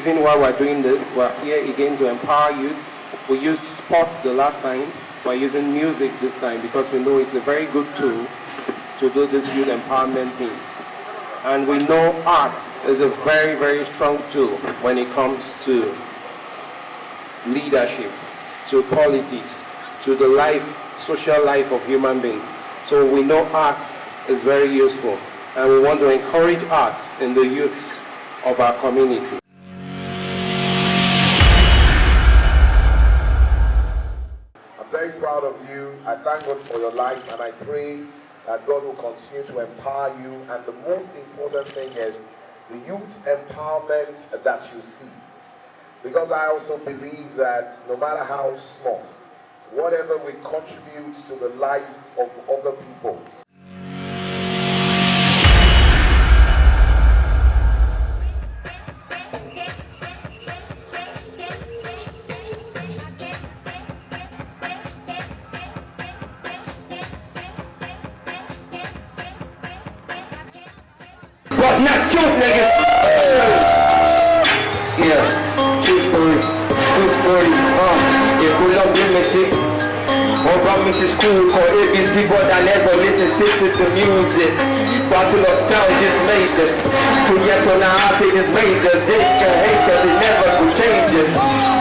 reason why we're doing this. We're here again to empower youths. We used sports the last time. We're using music this time because we know it's a very good tool to do this youth empowerment thing. And we know art is a very, very strong tool when it comes to leadership, to politics, to the life, social life of human beings. So we know art is very useful, and we want to encourage arts in the youths of our community. I'm very proud of you. I thank God for your life, and I pray that God will continue to empower you. And the most important thing is the youth empowerment that you see. Because I also believe that no matter how small, whatever we contribute to the life of other people, but not you, nigga. Yeah, true story. If we love music, or brought me to school for ABC, but I never listen, stick to the music. Bottle of sound just made this. 2 years from now, I think it's made us. They can hate us, it never could change us.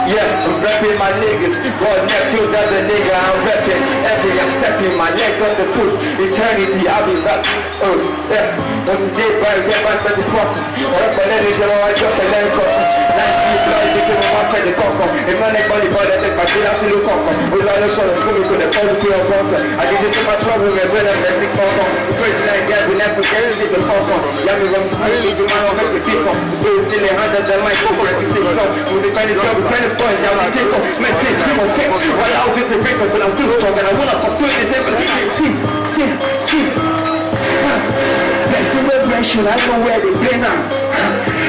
Yeah, I'm repping my niggas. God nephew, that's a nigga I'm repping. I'm stepping my legs on the foot. Eternity, I'll be back. Oh, yeah. Once a day, right, get back to the fuck. Or if I let it, you know, I drop a leg up. 90 blood, they give me one for the cock. If my neck body, but I take my shit out to the cock. We got no shot, put me to the positive of water. I get into my trouble, and when I'm letting cock on. The person like that, we never get it, the fuck on. Yeah, we run smooth, you man, I'll make the kick off. The girls in the hand, and then my cock, and you say so. We'll be finding trouble, trying to point down the kick off. Man, take him on kick. While out with the break, but I'm still strong, and I wanna fuck doing this every see. Let's celebration, I know where they play now.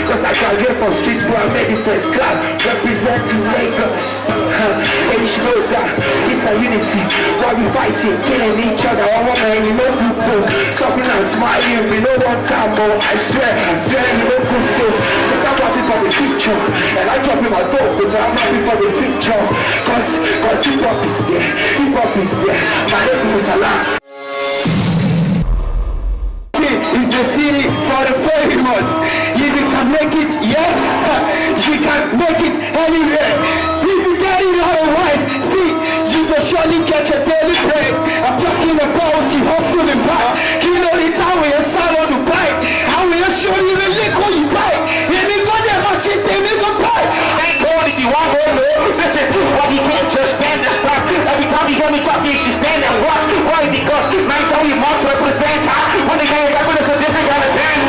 Cause I graduate from streets where I made it first class, representing Lagos. And you should know that it's a unity. While we fighting, killing each other, all man, you know people. Something and smiling, we know one time more. I swear, you know people. Cause I'm happy for the future, and I'm dropping my focus, I'm happy for the future. Cause hip-hop is there, my name is Salah. Is the city for the famous. If you can make it, yeah, you can make it anywhere. If you get it otherwise, see, you will surely get your daily bread. I'm talking about you hustling back. You know the time when you sat on the bike, how will you show you the lick when you bike? And you go there, my shit, they make a bike. Thank God if you want to know, this is what you can't just stand and stop. Every time you hear me talking, you should stand and watch. Why? Because man told you must represent. When they came back with a different kind of dance.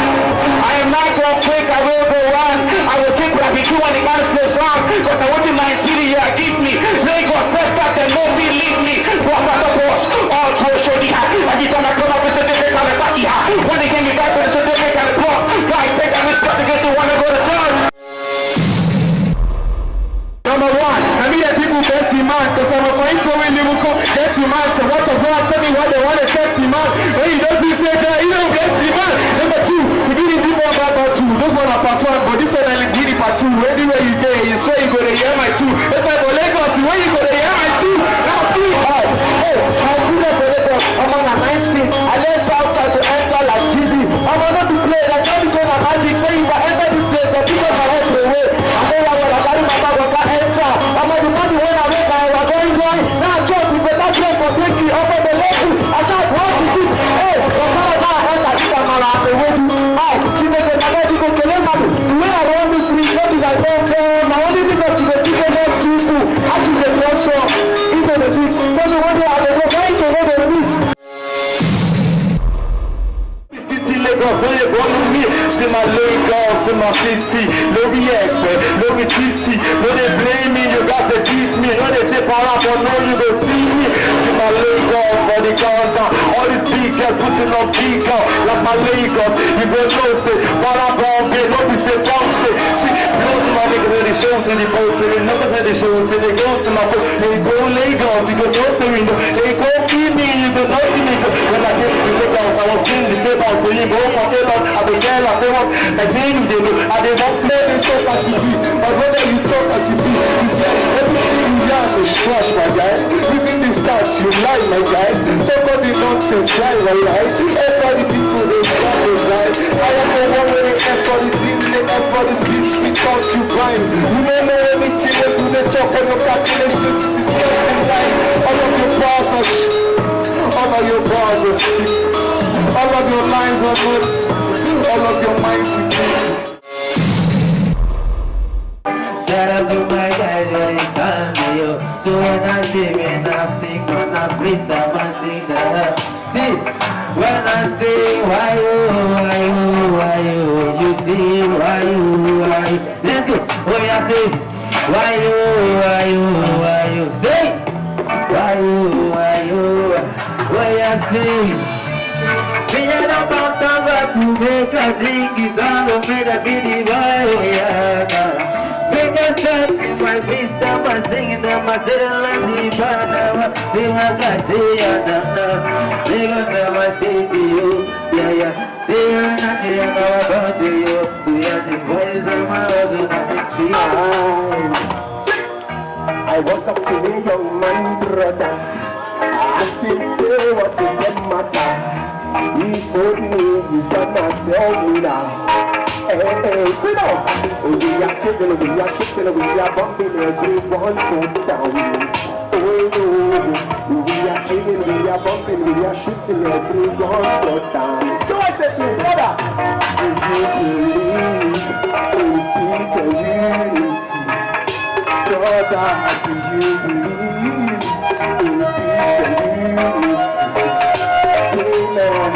I am not gonna kick, I will go on. I will kick what I've been doing, they gotta slow song. But I went to Nigeria, give me Lagos, best up, then no believe me. Walk out the boss, all to a shorty hat. Every time I come up with a different kind of party hat. When they came back with a different kind of boss. Guys, take that risk to get to wanna go to church. Number one, I mean that people best demand. Cause I'm a point going Liverpool, get demand. So what's a word? Tell me what they want to test demand. When he does this later, you know best demand. Number two, we didn't do more about part two. Those one are part one, but this one I did it part two. Anywhere you go, you swear you go to hear my two. That's why for Lagos, the way you go to hear my two. Now three, oh, how good of the Lagos, I'm on a nice thing. I then Southside to enter like Gizzy. I'm gonna be played, I tell me so my magic. Say if I enter this place, the people my head away. I'm going to carry my bag of that enter. I'm on the money when I make my I going join. Now I drop you better play for Pinky over the level. I thought what is this? Hey, because now I enter this and I'm the way to she make a magazine go kill him. The way I run the street, what is I don't care. My only because she get ticket next people. I choose the club show. Into the beats. Tell me one day I don't know why to know the beats. Lagos, no they born with me. See my Lagos, see my city. No be expert, no be titi. No they blame me, you got to beat me. No they say para, but no you go see me. See my Lagos, for the countdown. All these big guys putting on big out. Like my Lagos, you go know say para bombe, no be say bounce. See, blows my niggas when they show to the boat. They never say they show till they go to my boat. They go Lagos, you go close the window. They go feed me, you go know see me. When I came to Lagos, I was in the tables. they go for tailors, I will tell her famous. I say you they know, I they want to let me talk as you be. But whether you talk as you be, you say everything you learn is trash, my guy. Using the stats, you lie, my guy. Talk all the nonsense, lie, my guy. All the people they start to lie. I am the one where they F for the beats, they F for the beats, we talk you grind. You don't know anything when you they talk on your calculations, it's not in line. All of your bars are shit, all of your bars are sick, all of your lines are good, all of your minds are good. Shout out to my guys when it's time for you. So when I sing, when I sing, when I freestyle, I sing the see, when I sing, why you, you see, why you, let's go. When I sing, why you, say, why you, when I sing. Me and I bounce over to make a sing, this song of me that be the boy, make a start in my freestyle, I'm singing them, I say the lazy banana, see what I say, I don't know, because I say to you, yeah, say you're not here, I'm about to you, so yeah, the voice of my husband, I woke up to a young man, brother, I asked him, say what is the matter, he told me he's gonna tell me now. Hey, sit down. We are kicking, we are shifting, we are bumping everyone so down. Oh no, we are kicking, we are bumping, we are shifting everyone so down. So I said to him, brother, do you believe in peace and unity? Brother, do you believe in peace and unity? Amen.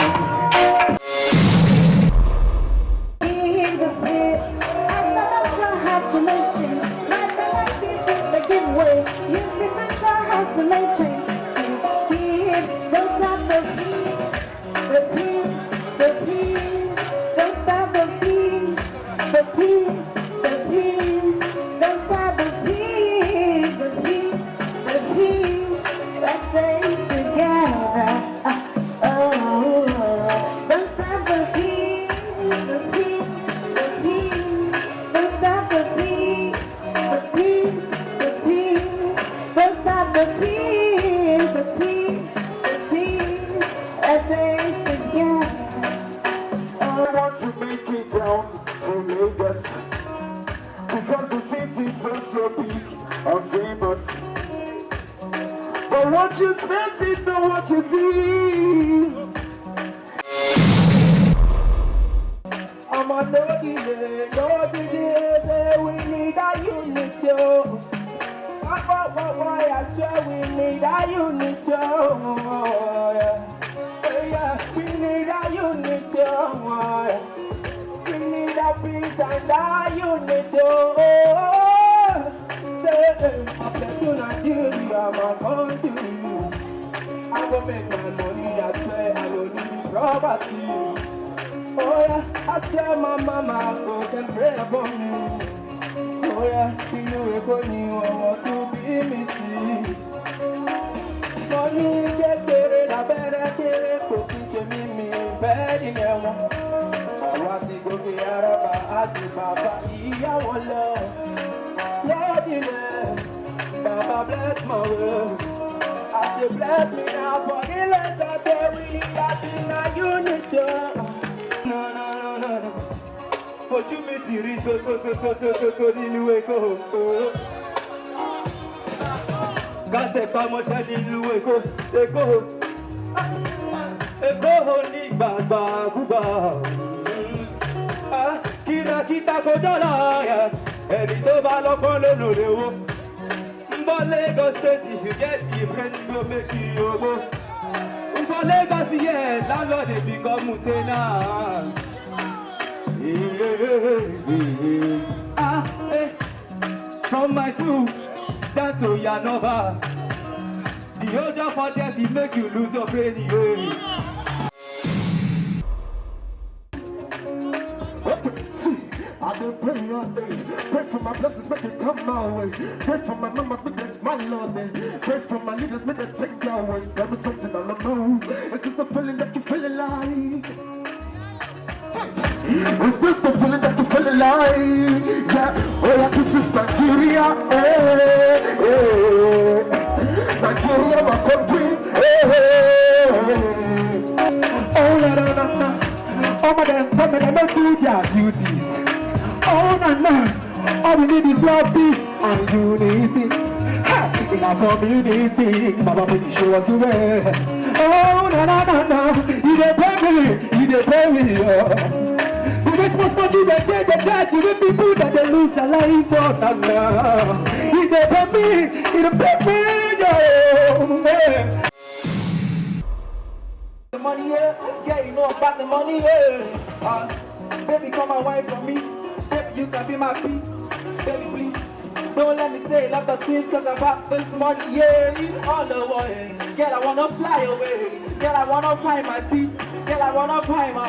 Because the city's so big and famous. But what you expect is not what you see. I'm a no delay, we need a unity. Why I swear we need a unity. Yeah, we need a unity. We need a peace and a unity. Say, after Nigeria, my country, I will make my money, I swear I will need property. Oh yeah, I tell my mama, go and pray for me. Oh yeah, you know we're going to be missing. Money get there, I better get it, go teach me, very young. Àti gòkè àràbà àti bàbá ìyàwó lọ. Lọ́dìlẹ̀, Baba bless my world. As you bless me now for the letter, say we need that in a unity. No. Fojú mi ti rí tó nínú Èkó. Kátẹ̀ pamọ́ṣẹ́ nínú Èkó. Èkó ní gbàgbà gbúgbà. Kìtàkìtà kò dọ́là ẹni tó bá lọ́pọ̀ lónà lówó. Mbọ́ Lagos State if you get the brain go make you ogbó. Mbọ́ Lagos yẹ landlord dey become tenant. From my two down to Yanova. The older for them dey make you lose your brain. I've been praying all day. Pray for my blessings, make it come my way. Pray for my numbers, make that smile on me. Pray for my leaders, make that take your way. There is something on the move. It's just a feeling that you feeling like. It's just the feeling that you feel alive. Yeah, oh yeah, this is Nigeria. Nigeria, my country. Oh no. Oh my damn, come and don't do their duties. Oh no. All we need is love, peace, and unity. In our community, Baba will show us the way. Oh no. You dey pay me. We just must not do the dead to the people that they lose their life for now. You dey pay me, yeah. The money, yeah, you know about the money, yeah. Baby, come away from me. Baby, you can be my peace. Baby, please. Don't let me say love the things cause I got this money, yeah, all the way. Girl, I wanna fly away. Girl, I wanna find my peace. Girl, I wanna find my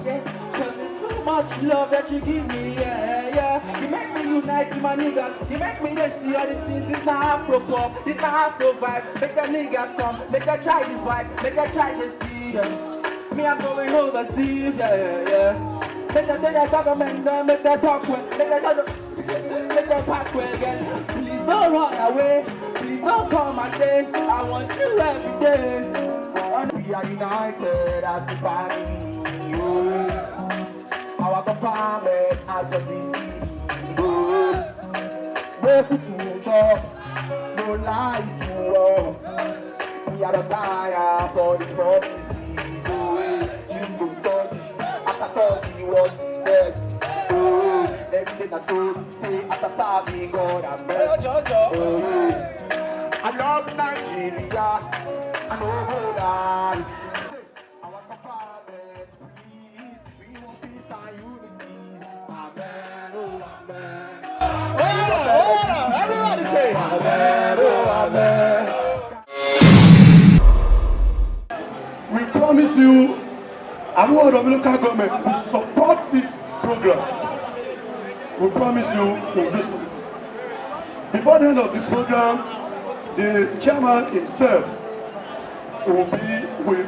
yeah. Cause it's too much love that you give me, yeah. You make me unite with my niggas. You make me see all these things. This not Afro pop, this not Afro vibe. Make the niggas come, make them try this vibe, make them try this see, yeah. Me, I'm going overseas, yeah. Make them say that government, make them talk well, make them talk. Make them pack well again. Please don't run away. Please don't come my day. I want you every day. We are united as a family. Our government as a DC. No food to chop, no lie to walk. We are the liar for the promises. Jingo study, after study what is best. Everything that's good, say after serving God and best. I love Nigeria, I know that. Our government, please, we want peace and unity. Amen, oh amen. Everybody say amen, oh amen. We promise you, as one of the local government, to support this program. We promise you we'll do something. Before the end of this program, the chairman himself will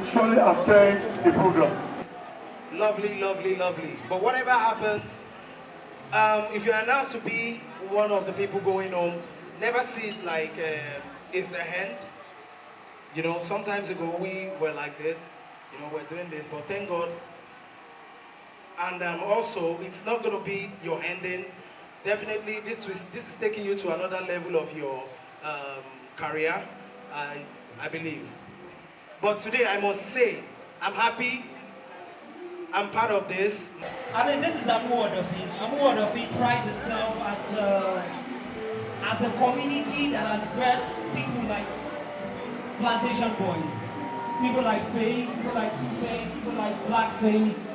surely attend the program. Lovely. But whatever happens, if you're announced to be one of the people going home, never see it like it's the end. You know, sometimes ago we were like this, you know, we're doing this, but thank God. And also, it's not going to be your ending. Definitely, this is taking you to another level of your career, I believe. But today, I must say, I'm happy. I'm part of this. I mean, this is Amuodofi. Amuodofi prides itself as a community that has bred people like Plantation Boys, people like Face, people like Two-Face, people like Blackface.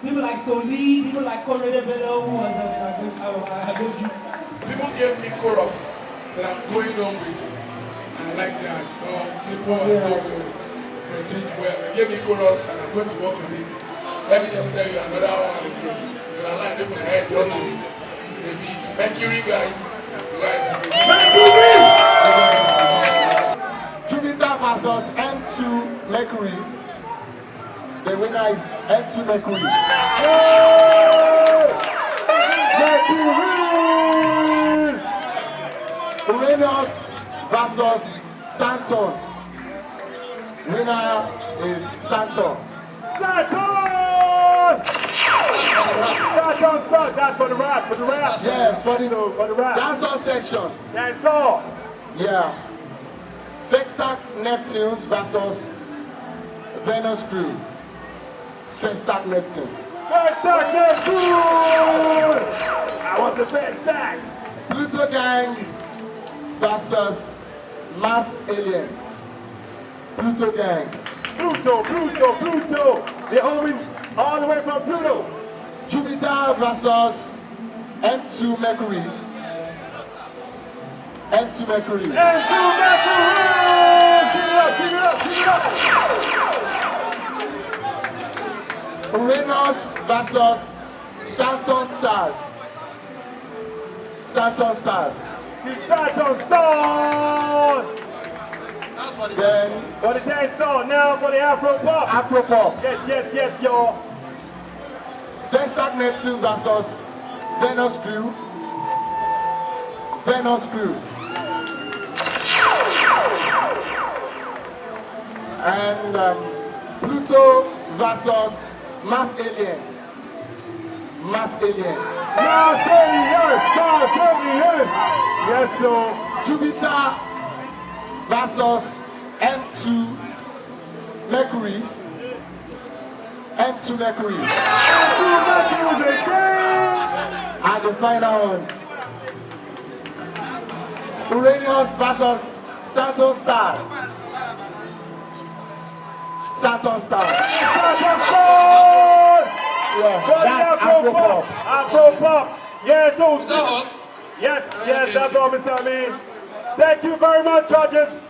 People like Soli, people like Correde Bello, who was I go to. People gave me chorus that I'm going on with, and I like that. So people are so good. They did well. They gave me chorus, and I'm going to work on it. Let me just tell you another one again. And I like this one. Just the big Mercury guys. You guys are Jupiter versus M2 Mercury's. The winner is M2 Mercury. Uranus versus Saturn. Winner is Saturn. Saturn sucks. That's for the rap. Yes, for the rap. Dance-on section. That's all. Yeah. Festac Neptunes versus Venus Crew. Festac Neptunes. Festac Neptunes! I want the Festac. Pluto Gang versus Mass Aliens. Pluto Gang. Pluto. The homies all the way from Pluto. Jupiter versus M2 Mercury's. M2 Mercury. Give it up. Uranus versus Saturn Stars. The Saturn Stars. Then for the dance song, now for the Afro pop. Afro Pop. Yes, y'all. Western Neptune versus Venus Crew. Venus Crew. And Pluto versus Mass Aliens. Mass Aliens. Mass Aliens! Mass Aliens! Yes, sir. Jupiter versus M2 Mercury's. M2 Mercury. And the final one. Uranus versus Saturn Star. Saturn Star. Yeah, that's Afropop. Afropop. Yes, yes, that's all, Mr. Amin. Thank you very much, judges.